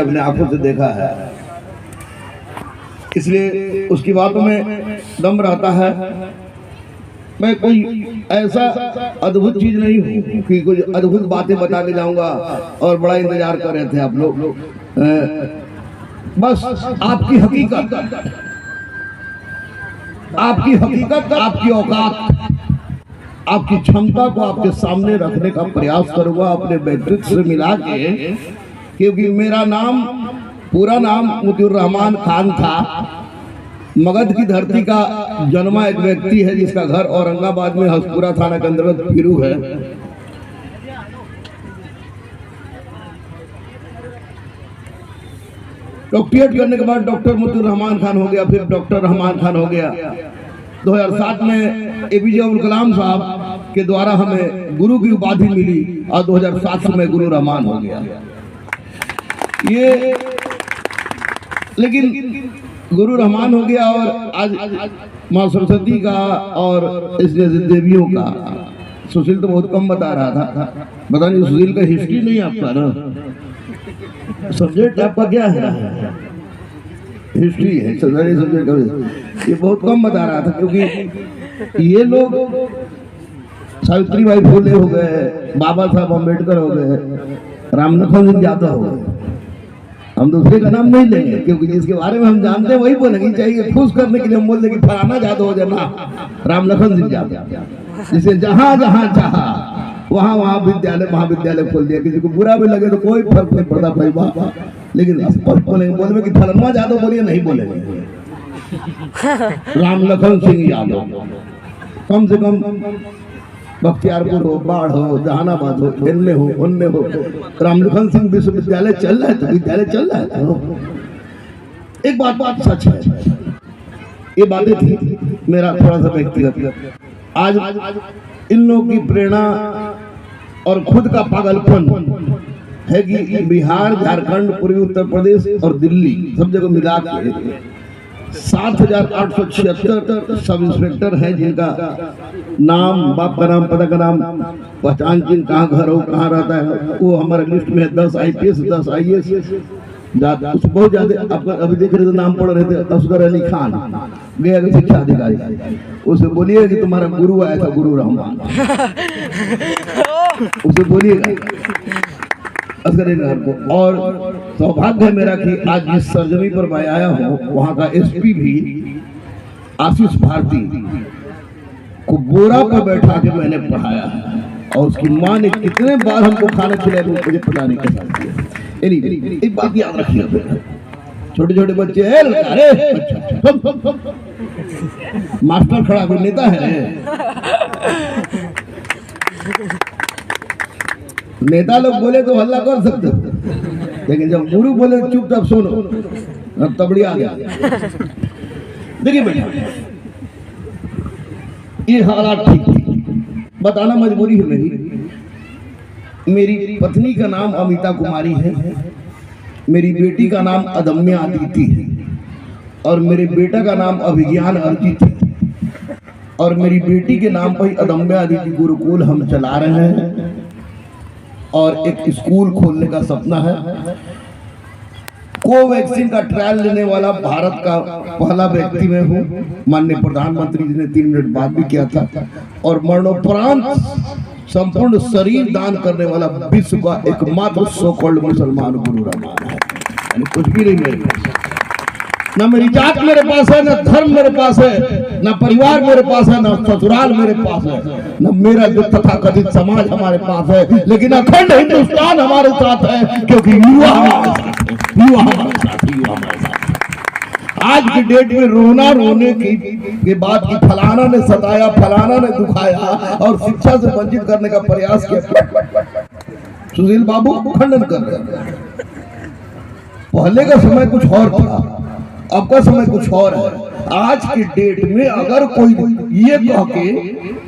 अपने आंखों से देखा है, इसलिए उसकी बातों में दम रहता है। मैं कोई ऐसा अद्भुत चीज नहीं हूँ कि कुछ अद्भुत बातें बता के जाऊंगा और बड़ा इंतजार कर रहे थे आप लोग। बस आपकी हकीकत, आपकी औकात, आपकी क्षमता को आपके सामने रखने का प्रयास करूंगा अपने व्यक्तित्व से मिला के, क्योंकि मेरा नाम, पूरा नाम मोतीउर रहमान खान था। मगध की धरती का जन्मा एक व्यक्ति है जिसका घर औरंगाबाद में हसपुरा थाना के अंतर्गत पीरू है। डॉक्टरेट करने के बाद डॉक्टर मोतीउर रहमान खान हो गया, फिर डॉक्टर रहमान खान हो गया। 2007 में एपीजे अब्दुल कलाम साहब के द्वारा हमें गुरु की उपाधि मिली और 2007 से मैं गुरु रहमान हो गया। ये लेकिन गुरु रहमान हो गया और आज माँ सरस्वती का और इस जैसे देवियों का, सुशील तो बहुत कम बता रहा था, पता नहीं सुशील का हिस्ट्री नहीं आपका ना, सब्जेक्ट आपका क्या है? हिस्ट्री है, सब्जेक्ट ये बहुत कम बता रहा था, क्योंकि ये लोग सावित्रीबाई फुले हो गए, बाबा साहब अम्बेडकर हो गए, रामलखन सिंह यादव हो गए। हम दूसरे का नाम नहीं लेंगे, क्योंकि जिसके बारे में हम जानते हैं वही बोलेंगे। चाहिए खुश करने के लिए हम बोल दें कि फलाना यादव हो जाना, रामलखन सिंह यादव। जिसे जहां जहां चाहा वहां वहां विद्यालय महाविद्यालय खोल दिया। किसी को बुरा भी लगे तो कोई फर्क नहीं पड़ता भाई बाबा, लेकिन बोलेंगे, बोलेंगे कि फलाना यादव बोलिए, नहीं बोलेंगे रामलखन सिंह यादव। कम से कम बख्तियारपुर हो, बाढ़ हो, जहानाबाद हो, इनमें हो, उनमें हो, रामलखन सिंह विश्वविद्यालय चल रहा है तो विद्यालय चल रहा है तो। एक बात सच है, ये बातें थी मेरा थोड़ा सा व्यक्तिगत। आज इन लोगों की प्रेरणा और खुद का पागलपन है कि बिहार, झारखंड, पूर्वी उत्तर प्रदेश और दिल्ली सब जगह मिला के 7,876 सब इंस्पेक्टर हैं जिनका नाम, बाप का नाम, पता का नाम, पहचान चिन्ह, कहाँ घर हो, कहाँ रहता है, वो हमारे लिस्ट में है। 10 IPS, 10 IAS, बहुत ज्यादा। आप अभी देख रहे थे, नाम पढ़ रहे थे, असगर अली खान, गया के शिक्षा अधिकारी। उसे बोलिए कि तुम्हारा गुरु आया था, गुरु रहमान, उसे बोलिएगा असगर अली खान को। और सौभाग्य है मेरा कि आज जिस सरजमी पर मैं आया हूँ वहाँ का SP भी आशीष भारती को बोरा पर बैठा के मैंने पढ़ाया है, और उसकी माँ ने कितने बार हमको खाना खिलाया मुझे पता नहीं कैसा। एक बात याद रखिए, छोटे छोटे बच्चे हैं, मास्टर खड़ा, कोई नेता है? नेता लोग बोले तो हल्ला कर सकते हो, लेकिन जब गुरु बोले चुपचाप सुनो, अब तबड़ी आ गया। देखिए बेटा, ये हालात ठीक थी, बताना मजबूरी है मेरी पत्नी का नाम अमिता कुमारी है, मेरी बेटी का नाम अदम्या अदिति है, और मेरे बेटा का नाम अभिज्ञान अर्जित है, और मेरी बेटी के नाम पर अदम्या अदिति गुरुकुल हम चला रहे हैं, और एक स्कूल खोलने का सपना है। कोवैक्सीन का ट्रायल लेने वाला भारत का पहला व्यक्ति मैं हूँ। माननीय प्रधानमंत्री जी ने 3 मिनट बाद भी किया था। और मरणोपरांत संपूर्ण शरीर दान करने वाला विश्व का एकमात्र सो कॉल्ड मुसलमान गुरु रहमान है। कुछ भी नहीं मेरे पास, न मेरी जात मेरे पास है, न धर्म मेरे पास है, न परिवार मेरे पास है, न ससुराल मेरे पास है, न मेरा जो तथाकथित समाज हमारे पास है, लेकिन अखंड हिंदुस्तान हमारे साथ है, क्योंकि युवा हमारे साथ है, युवा हमारे साथ है, युवा हमारे साथ है। आज की डेट में रोना रोने की बात की फलाना ने सताया, फलाना ने दुखाया और शिक्षा से वंचित करने का प्रयास किया, सुशील बाबू खंडन कर रहे हैं। पहले का समय कुछ और था, अब का समय कुछ और है। आज की डेट में अगर कोई ये कह के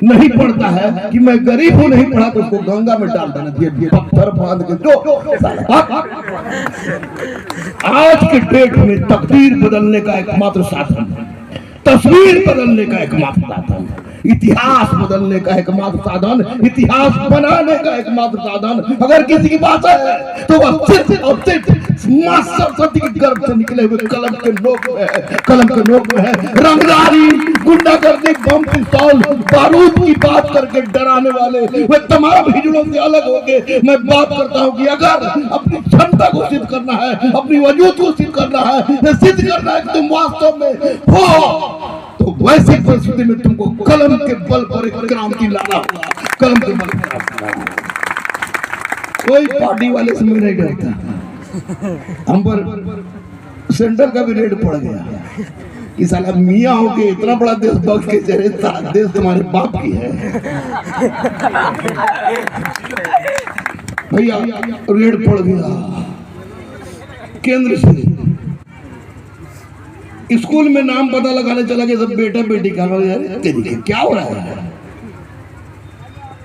नहीं पढ़ता है कि मैं गरीब हूं, नहीं पढ़ा, तो उसको गंगा में डाल देना चाहिए, पत्थर बांध के। आज के डेट में तकदीर बदलने का एकमात्र साधन, तस्वीर बदलने का एकमात्र साधन, इतिहास बदलने का एकमात्र साधन, इतिहास बनाने का एकमात्र साधन अगर किसी की भाषा है तो वह सिर्फ और सिर्फ मां सरस्वती के गर्भ से निकले हुए कलम के नोक में है रंगदारी, गुंडागर्दी, बम, पिस्तौल, बारूद की बात करके डराने वाले वे तमाम हिजड़ों से अलग होके मैं बात करता हूँ कि अगर अपनी क्षमता को सिद्ध करना है, अपनी वजूद को सिद्ध करना है, सिद्ध करना है कि तुम वास्तव में हो, तो वैसी परिस्थिति में तुमको कलम के बल पर एक क्रांति लाना होगा। कलम के बल पर कोई पार्टी वाले से नहीं डरता। हम पर सेंटर का भी रेड पड़ गया कि साला मियाँ हो के इतना बड़ा देश बख्श के चले, देश तुम्हारे बाप की है भैया। रेड पड़ गया केंद्र से, स्कूल में नाम पता लगाने चला गया, सब बेटा बेटी का क्या हो रहा है।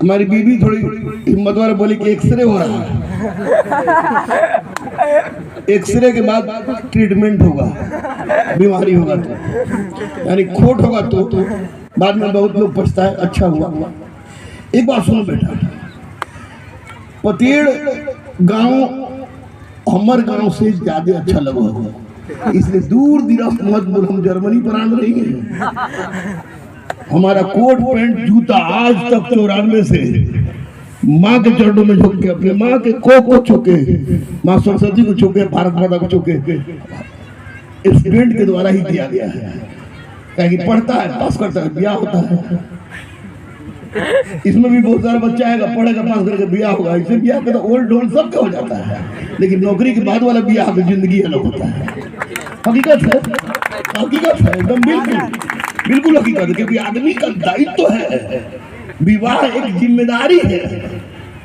हमारी बीबी थोड़ी हिम्मत वाले बोली कि एक्सरे हो रहा है, एक्सरे के बाद ट्रीटमेंट होगा, बीमारी होगा तो यानी खोट होगा तो बाद में बहुत लोग पछता है। अच्छा हुआ। एक बात सुनो बेटा, पतेड़ गांव हमर गांव से ज्यादा अच्छा लगा होगा, इसलिए दूर दिराज मत बोल, हम जर्मनी पर आन रही हैं। हमारा कोट पैंट जूता आज तक 94 से माँ के चरणों में झुक के, अपने माँ के को छुके, माँ सरस्वती को छुके, भारत माता को छुके स्टूडेंट के द्वारा ही दिया गया है। कहीं पढ़ता है, पास करता है, ब्याह होता है। इसमें भी बहुत सारा बच्चा आएगा, पढ़ेगा, पास करके ब्याह होगा। इसे ब्याह का तो ओल्ड ओल्ड सबका हो जाता है, लेकिन नौकरी के बाद वाला ब्याह की जिंदगी अलग होता है। हकीकत है, हकीकत है, एकदम बिल्कुल हकीकत है, क्योंकि आदमी का दायित्व है, विवाह एक जिम्मेदारी है,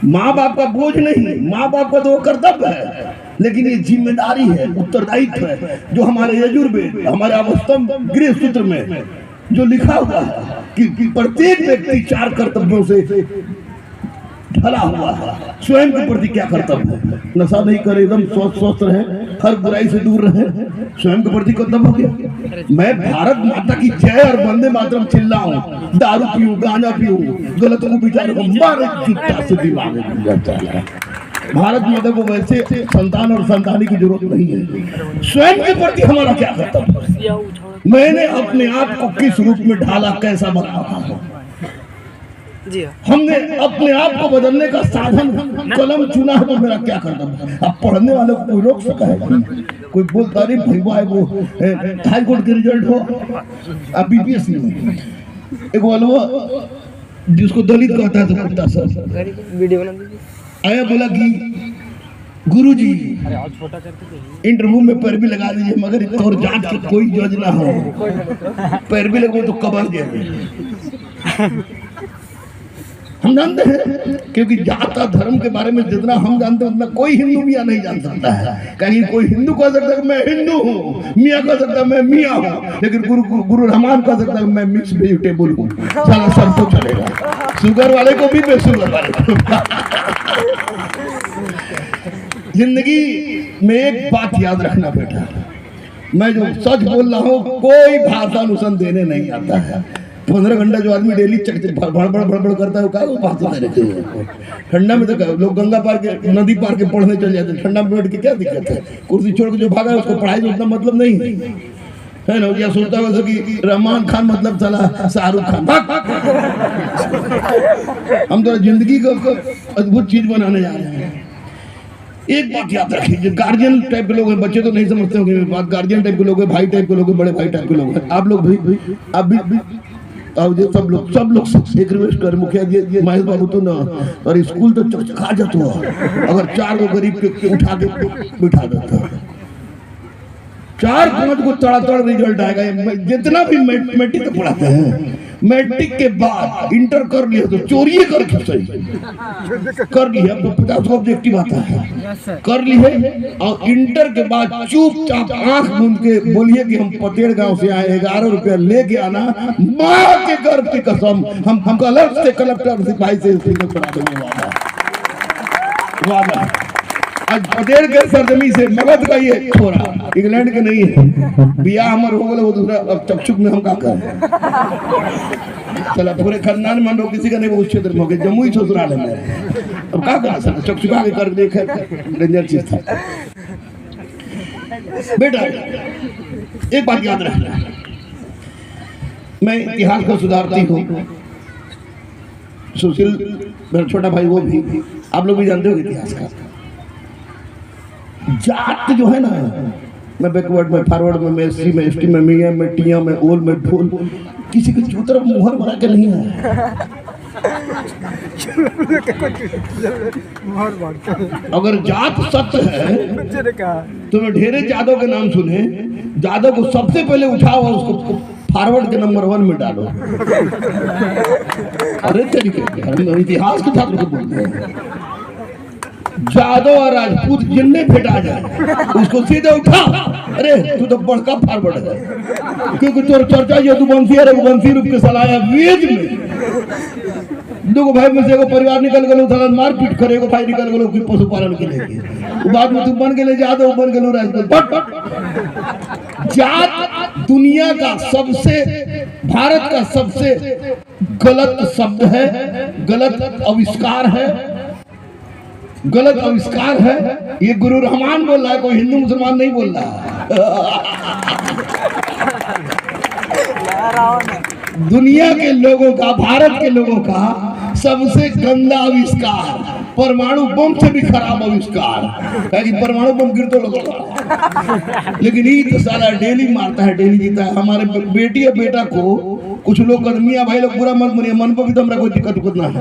माँ बाप का बोझ नहीं, माँ बाप का तो कर्तव्य है, लेकिन ये जिम्मेदारी है, उत्तरदायित्व है, जो हमारे यजुर्वेद, हमारे अवस्तम गृह सूत्र में जो लिखा हुआ है कि प्रत्येक व्यक्ति 4 कर्तव्यों से ढला हुआ है। स्वयं के प्रति क्या कर्तव्य है? नशा नहीं करे, एकदम स्वस्थ रहे, हर बुराई से दूर रहे, स्वयं के प्रति कर्तव्य हो गया। मैं भारत माता की जय और वंदे मातरम चिल्लाऊं, दारू पीऊं, गांजा पीऊं, गलतों को विचार हमारे जुत्ता से दिमाग में जाता है। भारत माता को वैसे संतान और संतानी की जरूरत नहीं है। स्वयं के प्रति हमारा क्या कर्तव्य है? मैंने अपने आप को किस रूप में ढाला, कैसा बनाया है? हमने अपने आप को बदलने का साधन कलम चुना है, तो मेरा क्या कर्तव्य है? अब पढ़ने वालों को कोई रोक सका है? कोई बोलता नहीं भाई वो हाई कोर्ट के रिजल्ट हो, अब बीपीएससी में एक वाला जिसको दलित कहता है, तो कुत्ता सर आया, बोला कि गुरुजी इंटरव्यू में पैरवी लगा दीजिए, मगर और जांच के कोई जज ना हो, पैरवी लगो तो कबर जाए। हम जानते हैं, क्योंकि जात और धर्म के बारे में जितना हम जानते हैं उतना कोई हिंदू मियाँ नहीं जान सकता है। कहीं कोई हिंदू कह सकता है मैं हिंदू हूँ, मियाँ कह सकता है मैं मियाँ हूँ, लेकिन गुरु रहमान कह सकता है मैं मिक्स वेजिटेबल हूँ। सारा सबको चलेगा, शुगर वाले को भी, बेशुगर वाले को। जिंदगी में एक बात याद रखना बेटा, मैं जो सच बोल रहा हूँ, कोई भाषा अनुसंधान देने नहीं आता है। 15 घंटा जो आदमी डेली बड़बड़ करता है, वो भाषा दे रहे हैं। ठंडा में तो लोग गंगा पार के, नदी पार के पढ़ने चले जाते हैं, ठंडा में बैठ के क्या दिक्कत है? कुर्सी छोड़ के जो भागा है उसको पढ़ाई से उतना मतलब नहीं है ना। या सोचता है कि रहमान खान मतलब चला शाहरुख खान। हम तो जिंदगी को अद्भुत चीज बनाने जा रहे हैं। एक बात याद रखिए, गार्जियन टाइप के लोग हैं, बच्चे तो नहीं समझते होंगे बात, गार्जियन टाइप के लोग हैं, भाई टाइप के लोग हैं, बड़े भाई टाइप के लोग हैं। आप लोग भी आप भी सब लोग एक रिक्वेस्ट कर, मुखिया जी महेश बाबू तो ना, और स्कूल तो चकचका जाता हो अगर 4 को गरीब के उठा के बिठा देता, 4-5 को तड़ातड़ रिजल्ट आएगा। जितना भी मैट्रिक तो पढ़ाते हैं, मैट्रिक के बाद इंटर कर लिया तो चोरी करके सही कर लिया, 50 ऑब्जेक्टिव आता है, कर ली है, और इंटर के बाद चुपचाप आंख मूंद के बोलिए कि हम पतेड़ गांव से आए, 11 रुपया लेके आना, माँ के गर्भ की कसम, हम अलग से कलेक्टर सिपाही से पढ़ा देंगे। वादा आज पतेड़ के सरजमी से मगध का ये छोरा, इंग्लैंड के नहीं है, बिया हमर हो गए, वो दूसरा अब चकचुक में हम का कर चला पूरे खानदान मान लो किसी का नहीं, वो उस क्षेत्र में हो गए, जम्मू ही ससुराल है। अब क्या करना सर, चकचुका के कर देखे डेंजर चीज था। बेटा एक बात याद रखना, मैं इतिहास को सुधारती हूँ। सुशील मेरा छोटा भाई वो भी, आप लोग भी जानते हो इतिहास का। जात जो है ना, मैं बैकवर्ड में, फॉरवर्ड में, मैं सी में, एसटी में, मियां में, टिया में, ओल में, ढोल, किसी के चूतर मुहर बना के नहीं है। अगर जात सत्य है तो मैं ढेरे जादव के नाम सुने, जादव को सबसे पहले उठाओ और उसको फॉरवर्ड के नंबर 1 में डालो। अरे तरीके इतिहास के छात्र को बोलते हैं, जादव और राजपूत जिनने भेटा जाए उसको सीधे उठा। अरे तू तो बड़का फॉरवर्ड है, क्योंकि तोर चर्चा यदुवंशी रघुवंशी रूप के सलाया वेद में। दो भाई में से एगो परिवार निकल गलो, मारपीट करे, एगो भाई निकल गलो कि पशुपालन के लिए, बाद में तू बन गए जादव, बन गए राजपूत। जात दुनिया का सबसे, भारत का सबसे गलत शब्द है, गलत आविष्कार है, गलत आविष्कार है। ये गुरु रहमान बोल रहा है, कोई हिंदू मुसलमान नहीं बोल रहा। दुनिया के लोगों का, भारत के लोगों का सबसे गंदा आविष्कार, परमाणु बम से भी खराब आविष्कार, क्योंकि परमाणु बम गिर तो लगा, लेकिन ये तो साला डेली मारता है, डेली जीता है। हमारे बेटी या बेटा को कुछ लोग मियाँ भाई लोग बुरा मत मानिए, मन पर भी तो हमारा कोई दिक्कत ना है,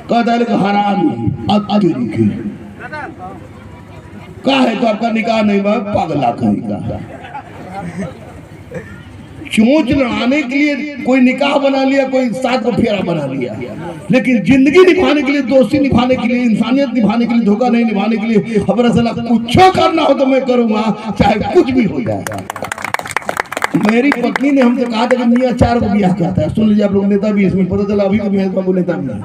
कहता है लेकिन हराम का है तो आपका निकाह नहीं हुआ, पागला कहीं का। चोंच लड़ाने के लिए कोई निकाह बना लिया, कोई 7 को फेरा बना लिया, लेकिन जिंदगी निभाने के लिए, दोस्ती निभाने के लिए, इंसानियत निभाने के लिए, धोखा नहीं निभाने के लिए हमारा सलाह कुछ करना हो तो मैं करूंगा, चाहे कुछ भी हो जाए। मेरी पत्नी ने हमसे कहा था कि मियाँ 4 को ब्याह करता है। सुन लीजिए आप लोग, नेता भी इसमें पता चला, अभी तो महेश बाबू नेता भी है।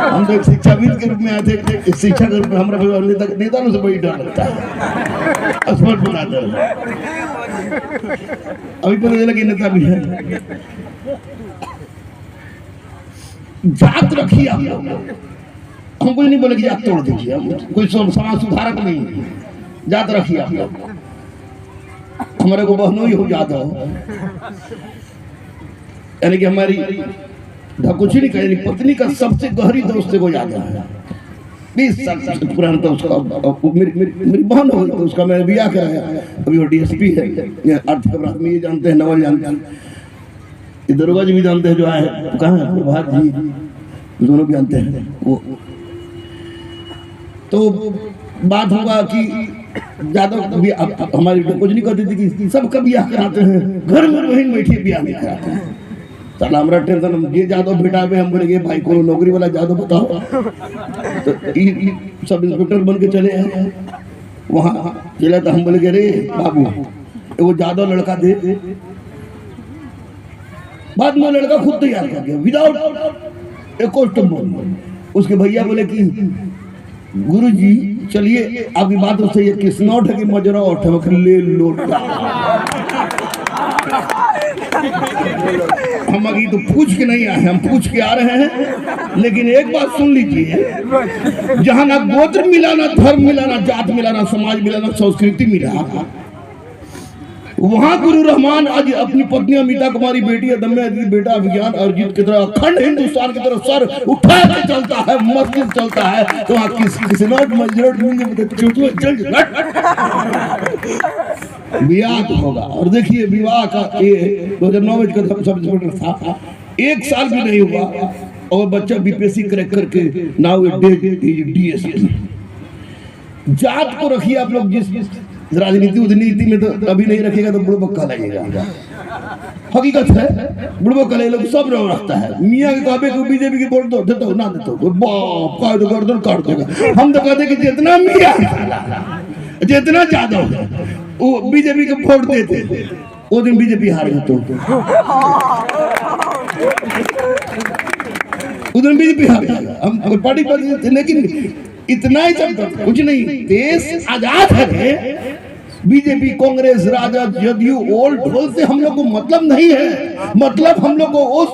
हम तो एक शिक्षाविद के रूप में आए थे, शिक्षा के रूप में हमारा नेता से बड़ी डर लगता है, स्पष्ट बताते हैं। अभी पता चला कि नेता भी है। जात रखिए आप लोग, हम कोई नहीं बोले कि जात तोड़ दीजिए, हम कोई समाज सुधारक नहीं है। जात रखिए आप लोग, हमारे को बहनों ही हो जाता हो, यानी कि हमारी कुछ नहीं कहे, पत्नी का सबसे गहरी दोस्त को जाता है। 20 साल से पुराना था उसका, मेरी बहन हो, तो उसका मैंने ब्याह कराया। अभी वो DSP है, अर्थ अपराध में, ये जानते हैं, नवल जानते हैं, ये दरोगा जी भी जानते हैं, जो आए कहाँ है प्रभात जी, दोनों भी जानते हैं। वो तो बात हुआ कि ज्यादा हमारी कुछ नहीं कहती थी कि सबका ब्याह कराते हैं, घर में बहन बैठी ब्याह नहीं कराते हैं। साला हमारा टेंशन, ये जादव बेटा में, हम बोले ये भाई को नौकरी वाला जादव बताओ, तो सब इंस्पेक्टर बन के चले हैं वहाँ चला। तो हम बोले कि अरे बाबू वो जादव लड़का दे, बाद में लड़का खुद तैयार कर दिया विदाउट एक बोल। उसके भैया बोले कि गुरु जी चलिए आपकी बात तो सही है, किसनौट है कि मजरौट है, ले लो। हम अभी तो पूछ के नहीं आए, हम पूछ के आ रहे हैं। लेकिन एक बात सुन लीजिए, जहां ना गोत्र मिला, ना धर्म मिला, ना जात मिला, ना समाज मिला, ना संस्कृति मिला, वहां गुरु रहमान आज अपनी पत्नी अमिता कुमारी, बेटी अदम्य बेटा विज्ञान अर्जित की तरह अखंड हिंदुस्तान की तरफ सर उठा के चलता है, मस्जिद चलता है। तो वहाँ किसी विवाह तो होगा। और देखिए विवाह का 2009 में सब इंस्पेक्टर था, 1 साल भी नहीं हुआ और बच्चा BPSC क्रैक करके नाउ DSP। जात को रखिए आप लोग, जिस राजनीति उद्नीति में तो अभी नहीं रखेगा तो बुड़बक्का लगेगा। हकीकत है, बुड़बक्का लोग सब लोग रखता है। मियाँ के कहबे को बीजेपी की वोट दो, देता हो ना देता हो, बाप का तो गर्दन काट देगा। हम तो कहते कि जितना मियाँ जितना ज्यादा वो बीजेपी को वोट देते, वो दिन बीजेपी हार गए, तो उधर बीजेपी हार गया। हम पार्टी पर, लेकिन इतना ही चलता, कुछ नहीं। देश आजाद है, बीजेपी, कांग्रेस, राजद, जदयू, ओल्ड ढोल से हम लोग को मतलब नहीं है। मतलब हम लोग को उस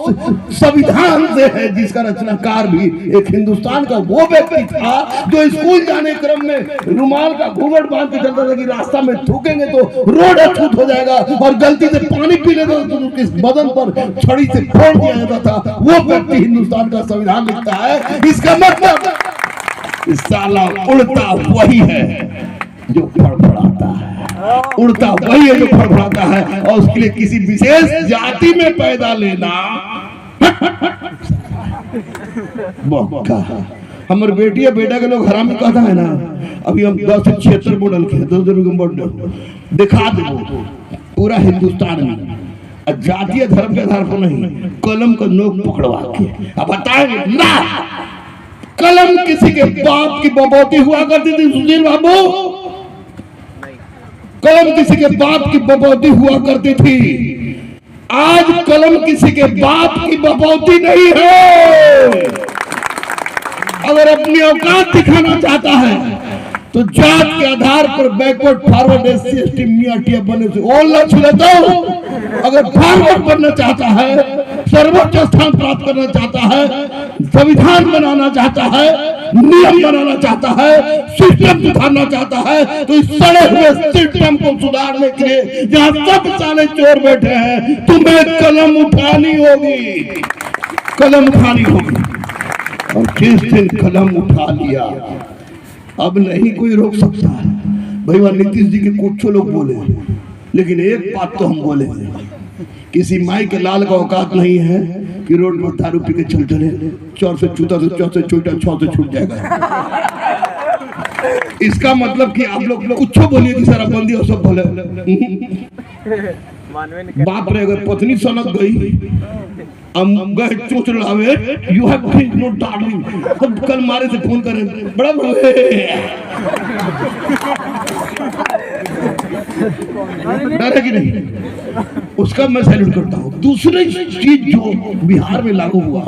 संविधान से है जिसका रचनाकार भी एक हिंदुस्तान का वो व्यक्ति था जो स्कूल जाने क्रम में रुमाल का घूंघट बांध के चलता था कि रास्ता में थूकेंगे तो रोड अछूत हो जाएगा, और गलती से पानी पी लेते तो उसके बदन पर छड़ी से फोड़ दिया जाता था। वो व्यक्ति हिंदुस्तान का संविधान लिखता है। इसका मतलब इस साला उड़ता वही है जो फड़फड़ाता है, उड़ता वही है जो फड़फड़ाता है, और उसके लिए किसी विशेष जाति में पैदा लेना हमारे बेटी या बेटा के लोग हरामी कहता है ना। अभी हम 10 से 76 मॉडल के 10 मॉडल दिखा दो पूरा हिंदुस्तान में, जातीय धर्म के आधार पर नहीं, कलम का नोक पकड़वा के अब बताएंगे ना। कलम किसी के बाप की बबौती हुआ करती थी सुशील बाबू, कलम किसी के बाप की बबौती हुआ करती थी। आज कलम किसी के बाप की बबौती नहीं है। अगर अपनी औकात दिखाना चाहता है तो जात के आधार पर बैकवर्ड फॉरवर्ड SC ST मियां टिया बनने से और लक्ष्य लेता हूं। अगर फॉरवर्ड बनना चाहता है, सर्वोच्च स्थान प्राप्त करना चाहता है, संविधान बनाना चाहता है, नियम बनाना चाहता है, सिस्टम सुधारना चाहता है, तो इस सड़े हुए सिस्टम को सुधारने के लिए जहां सब साले चोर बैठे हैं, तुम्हें कलम उठानी होगी, कलम उठानी होगी। और जिस दिन कलम उठा लिया अब नहीं कोई रोक सकता है। भैया नीतीश जी के कुछ लोग बोले, लेकिन एक बात तो हम बोले, किसी माई के लाल का औकात नहीं है कि रोड पर दारू पी के चल चले, चौर से चूता से चौर से चूटा छौ से छूट जाएगा। इसका मतलब कि आप लोग कुछ बोलिए कि सारा बंदी और सब बोले। बाप रे, अगर पत्नी सनक गई हम गए चोच लावे, you have drink no darling, हम कल मारे से फोन करें बड़ा डर है कि नहीं, उसका मैं सैल्यूट करता हूँ। दूसरी चीज जो बिहार में लागू हुआ,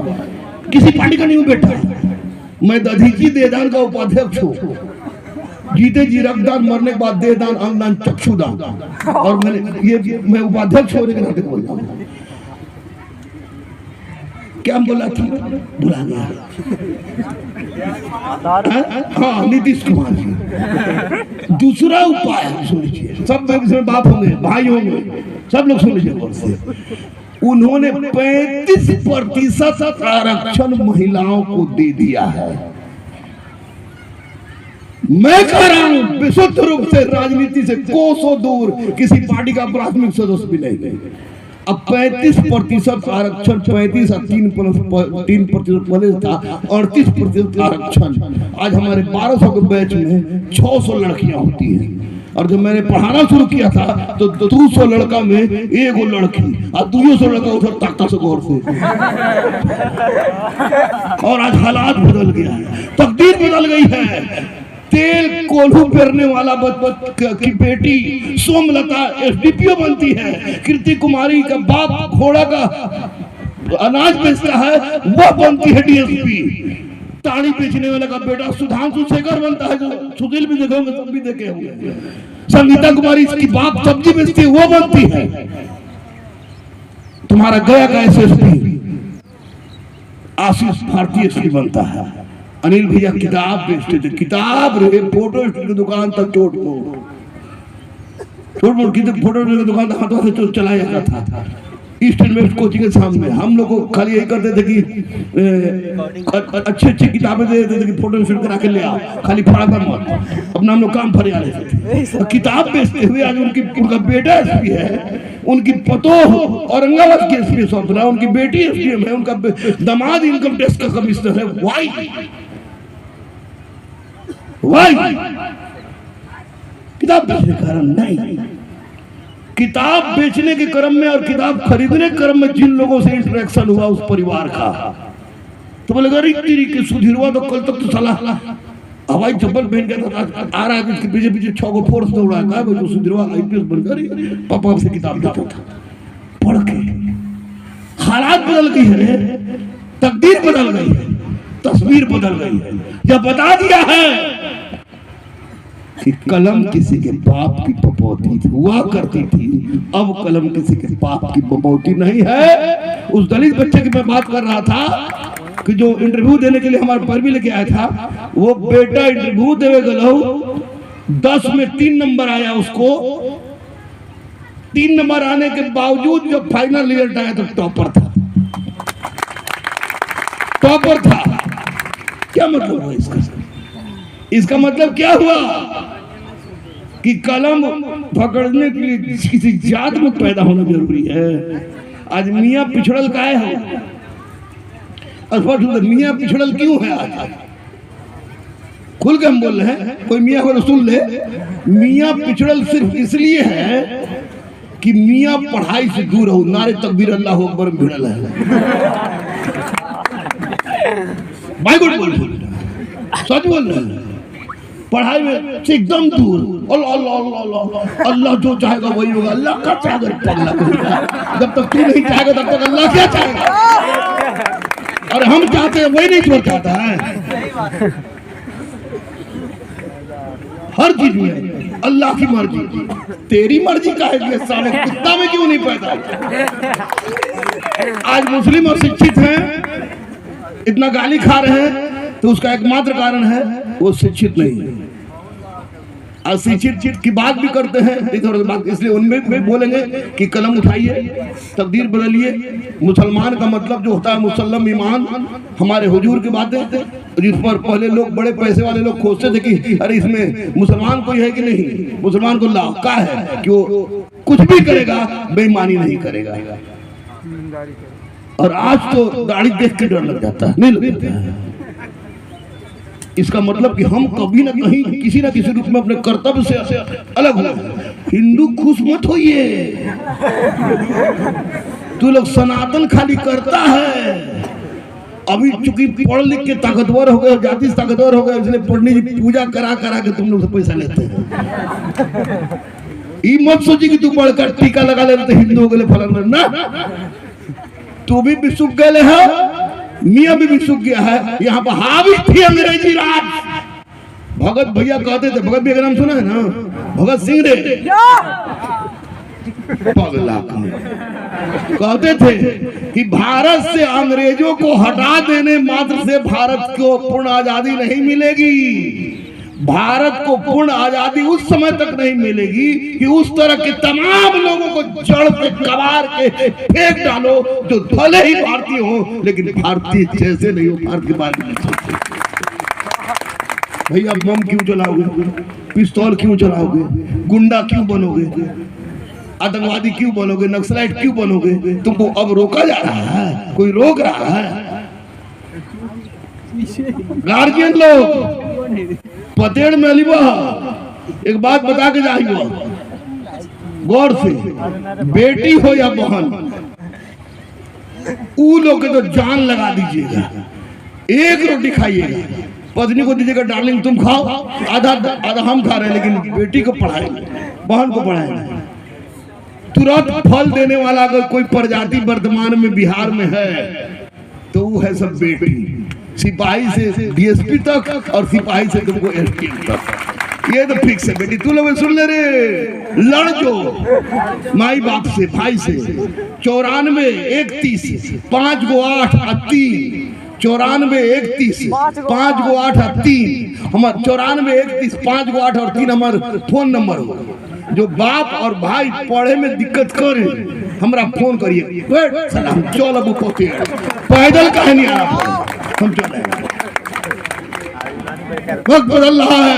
किसी पार्टी का नहीं हूँ बेटा, मैं दधीची देदान का उपाध्यक्ष हूँ। जीते जी रक्तदान, मरने के बाद देहदान, अंगदान, चक्षुदान, और मैं उपाध्यक्ष होने के नाते बोल रहा हूँ। क्या बोला था, भुला गया। हाँ, नीतीश कुमार जी। दूसरा उपाय सुन लीजिए, सब इसमें बाप होंगे, भाई होंगे, सब लोग सुन लीजिए। उन्होंने 35% आरक्षण महिलाओं को दे दिया है। मैं कह रहा हूं विशुद्ध रूप से राजनीति से कोसों दूर, किसी पार्टी का प्राथमिक सदस्य भी नहीं गए। अब 35% आरक्षण, 35 और 3% पहले था, 38% आरक्षण। आज हमारे 1200 के बैच में 600 लड़कियां होती हैं, और जब मैंने पढ़ाना शुरू किया था तो 200 लड़का में एगो लड़की, और 200 लड़का उधर ताकता से गौर से। और आज हालात बदल गया है, तकदीर बदल गई है। तेल कोल्हू पेरने वाला की बेटी सोमलता SDPO बनती है। कीर्ति कुमारी का बाप घोड़ा का अनाज बेचता है, वह बनती है DSP। ताड़ी बेचने वाला का बेटा सुधांशु शेखर बनता है, जो सुशील भी देखे होंगे, सब भी देखे होंगे। संगीता कुमारी की बाप सब्जी बेचती है, वो बनती है। तुम्हारा गया का SSP आशीष भारतीय SSP बनता है। अनिल भैया किताब बेचते थे, किताब रहे, फोटो की दुकान तक छोट मोट की फोटो की दुकान तक हाथों से चलाया जाता था। ईस्ट इन्वेस्ट कोचिंग के सामने हम लोग को खाली यही करते थे कि अच्छी किताबें दे देते थे कि फोटो शूट करा के ले आओ, खाली फड़ा कर मत, अपना हम लोग काम फरिया लेते थे। किताब बेचते हुए आज उनका बेटा SSP है, उनकी पतोह औरंगाबाद की SSP सौंपना, उनकी बेटी SDM है, उनका दामाद इनकम टैक्स का कमिश्नर है। वाई किताब बेचने के क्रम नहीं, किताब बेचने के क्रम में और किताब खरीदने के क्रम में जिन लोगों से इंटरेक्शन हुआ उस परिवार का, तो बोले गरीब के सुधीरवा तो कल तक तो सलाह हवाई चप्पल पहन के आ रहा है, इसके पीछे पीछे 6 को फोर्स दौड़ा है। जो सुधीरवा IPS बनकर पापा से किताब देता था, पढ़ के हालात बदल गई है, तकदीर बदल गई है, तस्वीर बदल गई है। जब बता दिया है कि कलम किसी के बाप की पपौती हुआ करती थी, अब कलम किसी के बाप की पपौती नहीं है। उस दलित बच्चे की मैं बात कर रहा था कि जो इंटरव्यू देने के लिए हमारे पर भी लेके आया था, वो बेटा इंटरव्यू देवे गलो 10 में 3 नंबर आया उसको। 3 नंबर आने के बावजूद जब फाइनल रिजल्ट आया तो टॉपर था। टॉपर था। क्या मतलब हुआ इसका? इसका मतलब क्या हुआ कि कलम पकड़ने के लिए किसी जात में पैदा होना जरूरी है। आज मियां पिछड़ल का है, मियां पिछड़ल क्यों है? आज खुल के हम बोल रहे हैं, कोई मियां को सुन ले। मियां पिछड़ल सिर्फ इसलिए है कि मियां पढ़ाई से दूर हो, नारे तकबीर अल्लाह अकबर में भिड़ल है। भाई गुड बोल, सच बोल रहे हैं। पढ़ाई में से एकदम दूर। अल्लाह जो चाहेगा वही होगा। अल्लाह क्या चाहेगा? जब तक तू नहीं चाहेगा तब तक अल्लाह क्या चाहेगा? और हम चाहते हैं वही नहीं जो चाहता है। हर चीज में अल्लाह की मर्जी। तेरी मर्जी का है, साले कुत्ता में क्यों नहीं पैदा? आज मुस्लिम और शिक्षित हैं, इतना गाली खा रहे हैं, तो उसका एकमात्र कारण है वो शिक्षित नहीं है। अशिक्षित की बात भी करते हैं, इसलिए उनमें भी बोलेंगे कि कलम उठाइए, तकदीर बदलिए। मुसलमान का मतलब जो होता है मुसल्लम ईमान, हमारे हुजूर की बातें, जिस पर पहले लोग बड़े पैसे वाले लोग खोजते थे कि अरे इसमें मुसलमान कोई है कि नहीं। मुसलमान को लाका है कि वो कुछ भी करेगा, बेईमानी नहीं करेगा। और आज तो दाढ़ी देख के डर लग जाता है, नहीं लगता है। इसका मतलब कि हम कभी ना कहीं किसी ना किसी रूप में अपने कर्तव्य से अलग हो। हिंदू खुश मत होइए, तू लोग सनातन खाली करता है। अभी चूंकि पढ़ लिख के ताकतवर हो गए, जाति से ताकतवर हो गए, इसलिए पंडित जी पूजा करा करा के तुम लोग से पैसा लेते हैं। ये मत सोची कि तू पढ़कर टीका लगा ले तो हिंदू हो गए फलन ना। तू भी सुख गए है, मियां भी सुख गया है। यहाँ पर हावी थी अंग्रेजी राज। भगत भैया कहते थे, भगत भैया का नाम सुना है ना, भगत सिंह रे पगला कहते थे कि भारत से अंग्रेजों को हटा देने मात्र से भारत को पूर्ण आजादी नहीं मिलेगी। भारत को पूर्ण आजादी उस समय तक नहीं मिलेगी कि उस तरह के तमाम लोगों को जड़ पे कबार के फेंक डालो जो भले ही भारतीय हो लेकिन भारतीय जैसे नहीं हो, भारत के बारे में सोचो। भैया बम क्यों चलाओगे, पिस्तौल क्यों चलाओगे, गुंडा क्यों बनोगे, आतंकवादी क्यों बनोगे, नक्सलाइट क्यों बनोगे? तुमको अब रोका जा रहा है, कोई रोक रहा है? गार्जियन लोग पतेड़ में अलीबा एक बात बता के जाइए गौर से, बेटी हो या बहन, ऊ लोग के तो जान लगा दीजिएगा। एक रोटी खाइएगा, पत्नी को दीजिएगा डार्लिंग तुम खाओ, आधा आधा हम खा रहे हैं, लेकिन बेटी को पढ़ाएंगे, बहन को पढ़ाएंगे। तुरंत फल देने वाला अगर कोई प्रजाति वर्तमान में बिहार में है तो वो है सब बेटी। सिपाही से डीएसपी तक और सिपाही से तुमको एसपी तक, ये तो फिक्स है बेटी। तू लोग सुन ले रे, लड़ जो माई बाप से, भाई से। 94 31 5 गो 8 और 3, 94 31 5 गो 8 और 3 हमारे 94 31 5 गो 8 और 3 हमारे फोन नंबर हो। जो बाप और भाई पढ़े में दिक्कत करे हमरा फोन करिए। सलाम चल अब पोते पैदल कहे नहीं आ रहा, हम चले। वक्त बदल रहा है,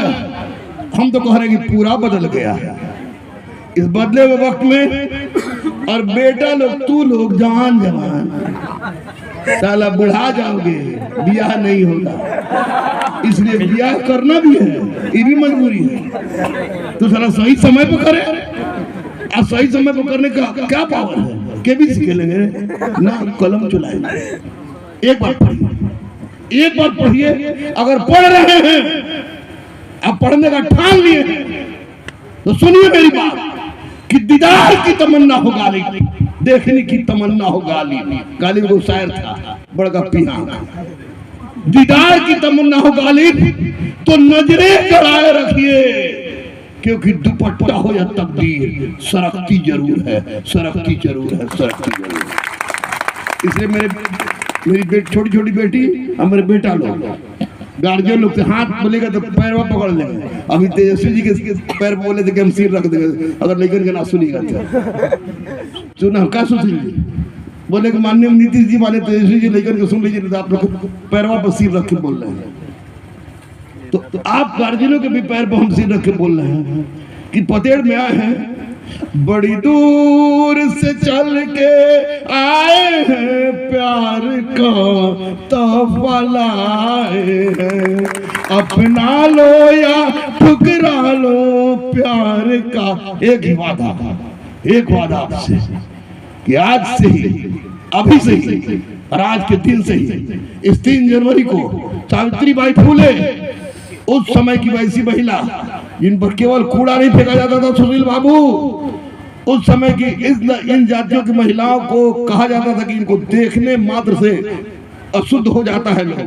हम तो कह रहे हैं कि पूरा बदल गया है। इस बदले हुए वक्त में और बेटा लोग, तू लोग जवान साला बुढ़ा जाओगे, ब्याह नहीं होगा, इसलिए ब्याह करना भी है, ये भी मजबूरी है। तो साला सही समय पर करे, और सही समय पर करने का क्या पावर है? केबीसी खेलेंगे ना, कलम चलाएंगे। एक बार पढ़िए, एक बार पढ़िए। अगर पढ़ रहे हैं, अब पढ़ने का ठान लिए तो सुनिए मेरी बात कि दीदार की तमन्ना हो गाली, देखने की तमन्ना हो गाली। गाली को शायर था बड़का पिया। दीदार की तमन्ना हो गालिब तो नजरें गड़ाए रखिए, क्योंकि दुपट्टा हो या तकदीर सरकती जरूर है, सरकती जरूर है, सरकती जरूर है। इसलिए मेरी छोटी छोटी बेटी और मेरे बेटा लोग गार्जियन लोग से हाथ बोलेगा तो पैर में पकड़ लेंगे। अभी तेजस्वी जी के पैर बोले थे कि हम सिर रख देंगे अगर लेकिन के ना सुनिएगा सुना क्या सुन बोले कि माननीय नीतीश जी वाले तेजस्वी जी लेकर के सुन लीजिए तो आप लोग पैरवा पर सिर रख के बोल रहे हैं। तो आप गार्जियनों के भी पैर पर हम सिर रख के बोल रहे हैं कि पतेड़ में आए हैं, बड़ी दूर से चल के आए हैं, प्यार का तोहफा लाए हैं, अपना लो या ठुकरा लो प्यार का। एक वादा आपसे कि आज से ही, अभी से ही और आज के दिन से ही इस 3 जनवरी को सावित्रीबाई फूले उस समय की वैसी महिला जिन पर केवल कूड़ा नहीं फेंका जाता था सुनील बाबू, उस समय की इन जातियों की महिलाओं को कहा जाता था कि इनको देखने मात्र से अशुद्ध हो जाता है लोग।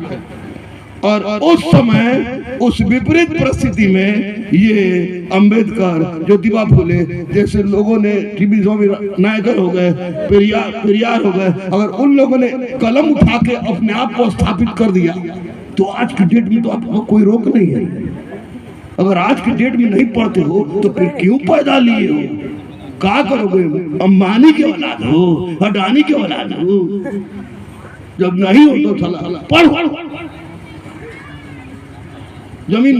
और उस समय उस विपरीत परिस्थिति में ये अंबेडकर, ज्योतिबा फूले जैसे लोगों ने, टीबी स्वामी नायकर हो गए, पेरियार हो गए, अगर उन लोगों ने कलम उठा के अपने आप को स्थापित कर दिया तो आज की डेट में तो आपको कोई रोक नहीं है। अगर आज की डेट में नहीं पढ़ते हो तो फिर क्यों पैदा लिए हो? क्या करोगे? अंबानी के औलाद हो, अडानी के औलाद हो, जब नहीं हो तो चला पढ़। जमीन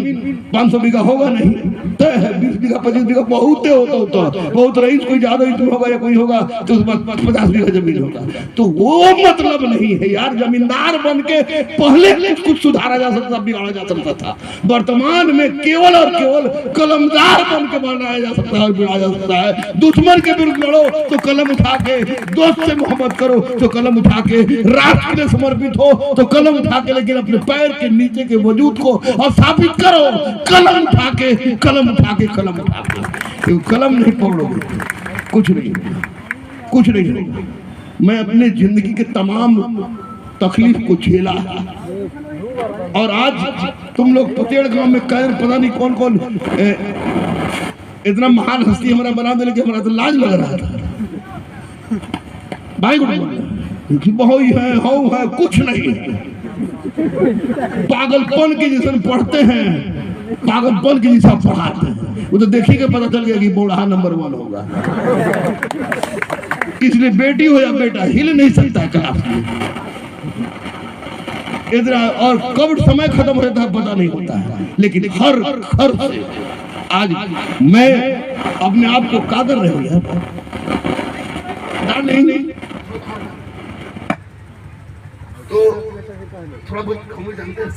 500 बीघा होगा नहीं, तय है 20 बीघा 25 बीघा बहुत होता बहुत रईस कोई ज्यादा इसमें होगा या कोई होगा तो 50 बीघा जमीन होगा। तो वो मतलब नहीं है यार, जमींदार बन के पहले कुछ सुधारा जा सकता, बिगाड़ा जा सकता था। वर्तमान में केवल और केवल कलमदार बन के बनाया जा सकता है और बिगाड़ा जा सकता है। दुश्मन के विरुद्ध लड़ो तो कलम उठा के, दोस्त से मोहब्बत करो तो कलम उठा के, राष्ट्र के लिए समर्पित हो तो कलम उठा के, लेकिन अपने पैर के नीचे के वजूद को और करो कलम उठा के, कलम उठा के, कलम उठा के। कलम नहीं पकड़ोगे कुछ नहीं, कुछ नहीं होगा। मैं अपने जिंदगी के तमाम तकलीफ को झेला और आज तुम लोग पतेड़ गांव में कैर पता नहीं कौन कौन इतना महान हस्ती हमारा बना दे, लेकिन हमारा तो लाज लग रहा था भाई को बहुत है कुछ नहीं है। पागलपन के जैसे पढ़ते हैं, पागलपन के जैसा पढ़ाते हैं, वो तो देखिए पता चल गया कि बोढ़ा नंबर 1 होगा। इसलिए बेटी हो या बेटा हिल नहीं सकता है क्लास में इतना, और कब समय खत्म हो जाता है पता नहीं होता है। लेकिन हर से आज मैं अपने आप को क्या कर रहे हो यार, नहीं तो थोड़ा बहुत हम जानते हैं।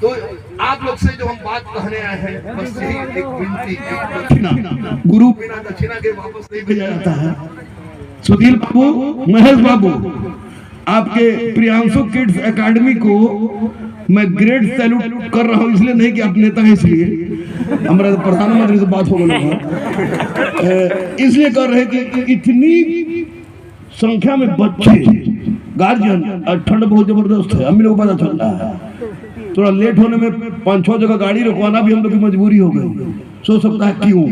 तो आप लोग से जो हम बात कहने आए हैं, बस यही एक विनती, दक्षिणा, गुरु बिना दक्षिणा के वापस नहीं भेजा जाता है। सुधीर बाबू, महेश बाबू, आपके प्रियांशु किड्स एकेडमी को मैं ग्रेट सैल्यूट कर रहा हूँ, इसलिए नहीं कि आप नेता हैं इसलिए, हमारा प्रधानमंत्री से बात हो गई, इसलिए कर रहे कि इतनी संख्या में बच्चे, गार्जियन, और ठंड बहुत जबरदस्त है, हम लोग पता चल रहा है। थोड़ा लेट होने में 5-6 जगह गाड़ी रुकवाना भी हम लोग की मजबूरी हो गई। सोच सकता है क्यों,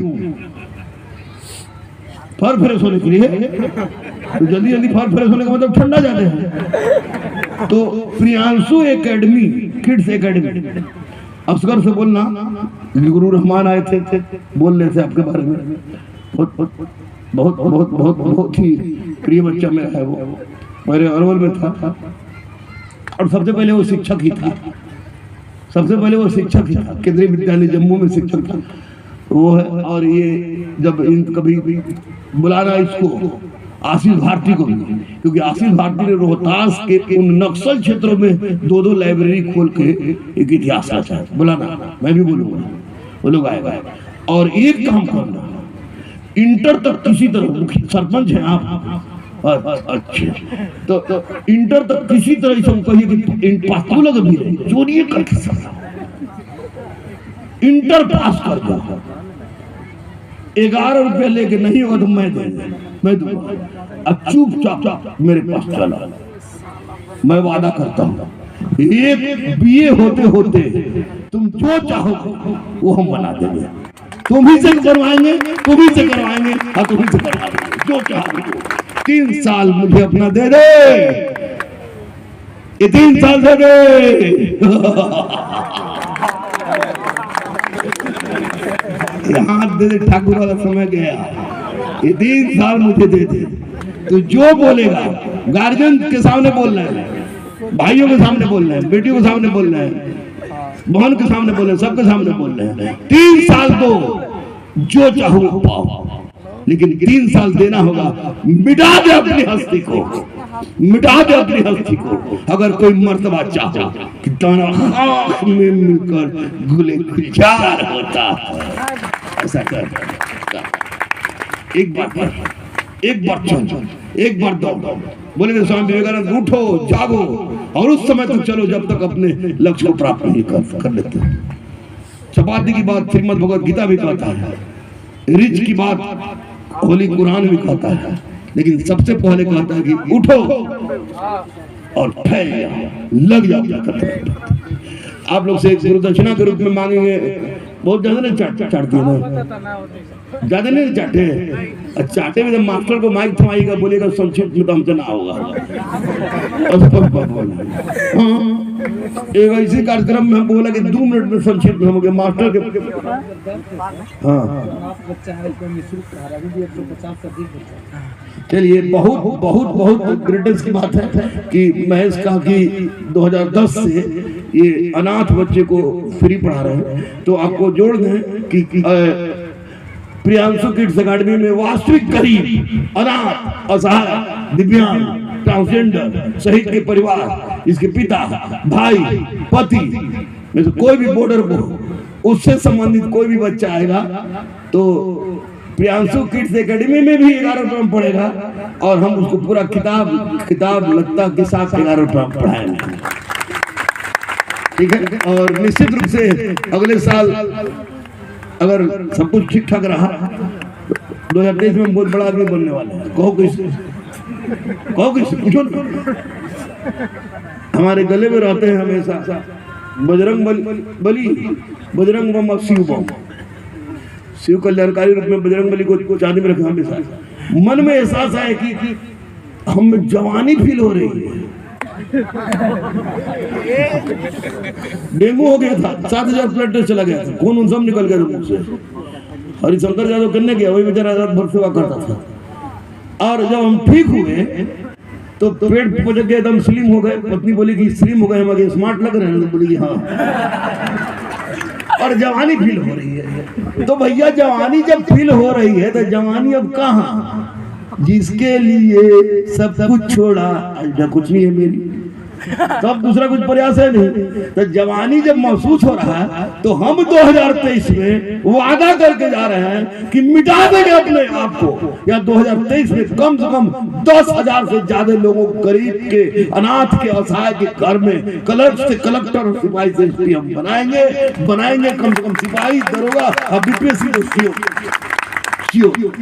फर फ्रेश होने के लिए, तो जल्दी फर फ्रेश होने का मतलब ठंडा जाते हैं। तो Priyanshu academy, kids academy, Asgar से बोलना, गुरु रहमान आए थे बोल रहे थे आपके बारे में, बहुत ही प्रिय बच्चा मेरा है, वो मेरे अरवल में था और सबसे पहले वो शिक्षक ही था, केंद्रीय विद्यालय जम्मू में शिक्षक था वो है। और ये जब कभी बुलाना इसको आशीष भारती को भी, क्योंकि आशीष भारती ने रोहतास के उन नक्सल क्षेत्रों में 2-2 लाइब्रेरी खोल के एक इतिहास रचा है, बुलाना मैं भी बोलूंगा, वो लोग आएगा। और एक काम करना, इंटर तक किसी तरह, सरपंच है आप, अच्छे तो इंटर तक किसी तरह से हम कहिए कि पास लग भी रहे, चोरी करके इंटर पास कर जाओ, 11 रुपया लेके नहीं होगा तो मैं दूंगा, चुपचाप मेरे पास चला, मैं वादा करता हूँ एक बीए होते होते तुम जो चाहो वो हम बना देंगे, तुम ही से करवाएंगे, तुम ही से करवाएंगे, हाँ तुम ही से करवा देंगे, जो चाहो। 3 साल मुझे अपना दे दे, ये 3 साल दे दे। हाथ दे दे, ठाकुर वाला समय गया, ये 3 साल मुझे दे दे। तो जो बोलेगा, गार्जियन के सामने बोलना है, भाइयों के सामने बोलना है, बेटियों के सामने बोलना है, बहन के सामने बोलना है, सबके सामने बोलना है। 3 साल दो, जो चाहो पाओ, लेकिन 3 साल देना होगा। मिटा दे अपनी हस्ती को, मिटा दे अपनी हस्ती को। अगर कोई मर्तबा चाहो कि दाना आँख में मिलकर गुले गुलजार होता है, ऐसा कर। एक बार चल, एक बार दौड़। बोले स्वामी विवेकानंद उठो, जागो, और उस समय तक चलो जब तक अपने लक्ष्य को प्राप्त नहीं कर लेते। चपाती की बात श्रीमद् भगवद गीता भी कहता है, रिच की बात होली कुरान भी कहता है, लेकिन सबसे पहले कहता है कि उठो और फैल जाओ, लग जाओ। आप लोग से एक गुरु दक्षिणा के रूप में मांगेंगे, बहुत ज्यादा नहीं चाटती है ना, ज्यादा नहीं चाटे। चाटे में तो मास्टर को माइक थमाएगा, बोलेगा संक्षिप्त में तो हमसे ना होगा। एक ऐसे कार्यक्रम में हम बोला कि 2 मिनट में संक्षिप्त में हो गया मास्टर के। चलिए, बहुत बहुत बहुत ग्रेटेस्ट की बात है कि महेश कहा कि 2010 से ये अनाथ बच्चे को फ्री पढ़ा रहे हैं। तो आपको जोड़ दें कि प्रियांशु किड्स अकादमी में वास्तविक गरीब, अनाथ, असहाय, दिव्यांग, ट्रांसजेंडर सहित के परिवार, इसके पिता, भाई, पति में से कोई भी बॉर्डर को उससे संबंधित कोई भी बच्चा आएगा तो प्रियांशु किड्स एकेडमी में भी 11 रुपये में पड़ेगा, और हम उसको पूरा किताब लगता के साथ 11 रुपये में पढ़ाएंगे। ठीक है, और निश्चित रूप से अगले साल अगर सब कुछ ठीक ठाक रहा, 2023 में बहुत बड़ा आदमी बनने वाला है। कहो किसी पूछो ना। हमारे गले में रहते हैं हमेशा बजरंग बली, बजरंग बम, शिव बम, शिव कल्याणकारी रूप में बजरंग बली को चांदी में रखा। हमेशा मन में एहसास है कि हम जवानी फील हो रही है। डेंगू हो गया था, 7000 ब्लड टेस्ट चला गया था, खून उन सब निकल गया था मुंह से। हरिशंकर यादव करने गया, वही बेचारा रात भर सेवा करता था। और जब हम ठीक हुए तो पेट पचक गया, एकदम स्लिम हो गए। पत्नी बोली कि स्लिम हो गए, हम आगे स्मार्ट लग रहे हैं। तो बोली हाँ, और जवानी फील हो रही है। तो भैया जवानी जब फील हो रही है तो जवानी अब कहाँ, जिसके लिए सब कुछ छोड़ा, कुछ नहीं है मेरी, तब दूसरा कुछ प्रयास है नहीं। तो जवानी जब महसूस हो रहा है तो हम 2023 में वादा करके जा रहे हैं कि मिटा देंगे अपने आप को, या 2023 में कम से कम 10,000 से ज्यादा लोगों को, गरीब के, अनाथ के, असहाय के घर में कलर से कलेक्टर और सिपाही से एसपी हम बनाएंगे। कम से कम सिपाही, दरोगा और बीपीएससी को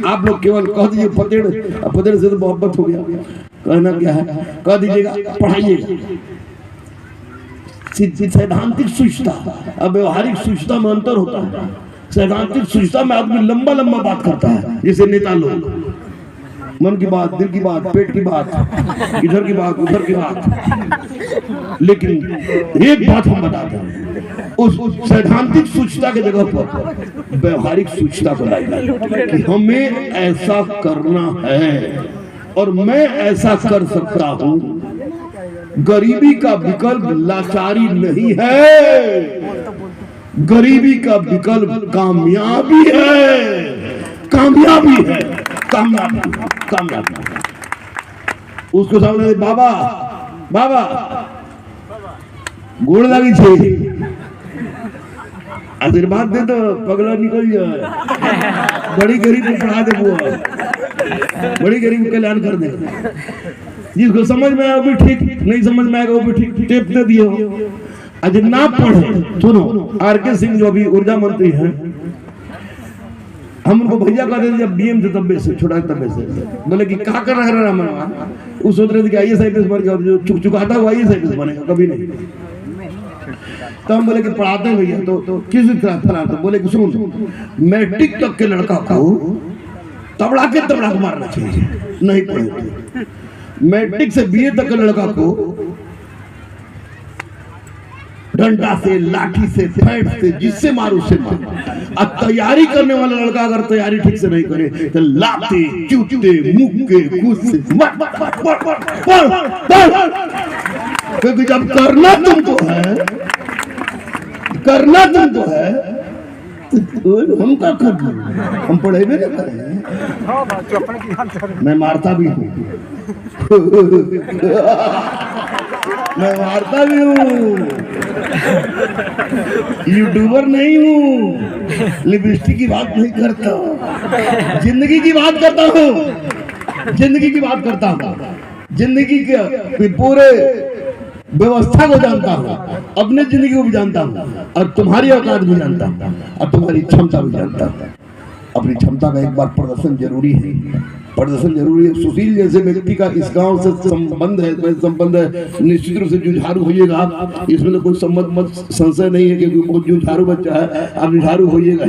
आप लोग केवल कह दीजिए पतेड़ से तो मोहब्बत हो गया, कहना क्या है, कह दीजिएगा पढ़ाइएगा। सैद्धांतिक सूचना और व्यवहारिक सूचना में अंतर होता है। सैद्धांतिक सूचना में आदमी लंबा बात करता है, जैसे नेता लोग, मन की बात, दिल की बात, पेट की बात, इधर की बात, उधर की बात। लेकिन एक बात हम बताते हैं, उस सैद्धांतिक सूचना के जगह पर व्यवहारिक सूचना को लाइए कि हमें ऐसा करना है और मैं ऐसा कर सकता हूं। गरीबी का विकल्प लाचारी नहीं है, गरीबी का विकल्प कामयाबी है, कामयाबी है, कामयाबी। उसको सामने बाबा गोड़ लगी छे, आशीर्वाद दे तो पगला निकल जाए। बड़ी गरीब को पढ़ा दे, बुआ बड़ी गरीब को कल्याण कर दे। जिसको समझ में आएगा वो भी ठीक, नहीं समझ में आएगा वो भी ठीक, टेप दे दिए हो। आज ना पढ़े, सुनो, आर के सिंह जो अभी ऊर्जा मंत्री हैं, हम उनको भैया कहते थे जब बीएम थे तब से, छोटा तब से। बोले कि क्या कर रहे हैं हम, उस सोच रहे थे कि IAS बन गया, जो चुक चुकाता हुआ IAS बनेगा, कभी नहीं। तो हम बोले कि पढ़ाते हैं भैया, तो किस तरह, तो बोले कि सुन, मैट्रिक तक के लड़का को तबड़ा के मारना चाहिए, नहीं पढ़े। मैट्रिक से BA तक के लड़का को डंडा से, लाठी से, फैट से, जिससे मारो उससे मारो। अब तैयारी करने वाला लड़का अगर तैयारी ठीक से नहीं करे तो लाते, चूते, मुक्के, गुस्से, क्योंकि जब करना तुमको है तो हम क्या कर, हम पढ़े भी नहीं करें। मैं मारता भी हूँ मैं मारता भी हूँ, यूट्यूबर नहीं हूँ, लिपस्टिक की बात नहीं करता, जिंदगी की बात करता हूँ, जिंदगी की बात करता हूँ, जिंदगी के पूरे व्यवस्था को जानता हूँ, अपने जिंदगी को भी जानता हूँ, और तुम्हारी औकात भी जानता हूँ, और तुम्हारी क्षमता भी जानता हूँ। अपनी क्षमता का एक बार प्रदर्शन जरूरी है, प्रदर्शन जरूरी है। सुशील जैसे व्यक्ति का इस गांव से संबंध है, निश्चित रूप से जुझारू होइएगा आप, इसमें तो कोई संबंध संशय नहीं है, क्योंकि बहुत जुझारू बच्चा है, आप जुझारू होइएगा।